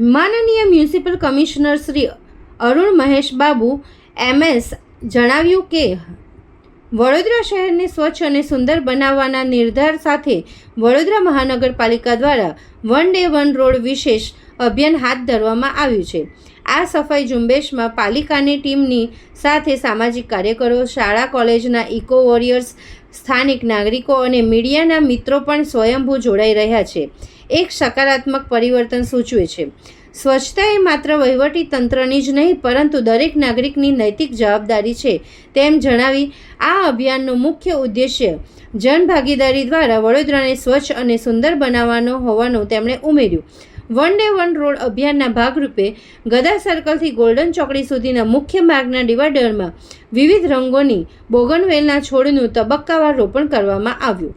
માનનીય municipal commissioner Shri Arun Mahesh Babu MS જણાવ્યું કે વડોદરા શહેરને સ્વચ્છ અને સુંદર બનાવવાના નિર્ધાર સાથે વડોદરા મહાનગરપાલિકા દ્વારા વન ડે વન રોડ વિશેષ અભિયાન હાથ ધરવામાં આવ્યું છે. આ સફાઈ ઝુંબેશમાં પાલિકાની ટીમની સાથે સામાજિક કાર્યકરો, શાળા કોલેજના ઇકો વોરિયર્સ, સ્થાનિક નાગરિકો અને મીડિયાના મિત્રો પણ સ્વયંભૂ જોડાઈ રહ્યા છે. એક સકારાત્મક પરિવર્તન સૂચવે છે. સ્વચ્છતા એ માત્ર વહીવટી તંત્રની જ નહીં પરંતુ દરેક નાગરિકની નૈતિક જવાબદારી છે તેમ જણાવી આ અભિયાનનો મુખ્ય ઉદ્દેશ્ય જનભાગીદારી દ્વારા વડોદરાને સ્વચ્છ અને સુંદર બનાવવાનો હોવાનું તેમણે ઉમેર્યું. વન ડે વન રોડ અભિયાનના ભાગરૂપે ગદા સર્કલથી ગોલ્ડન ચોકડી સુધીના મુખ્ય માર્ગના ડિવાઈડરમાં વિવિધ રંગોની બોગનવેલના છોડનું તબક્કાવાર રોપણ કરવામાં આવ્યું.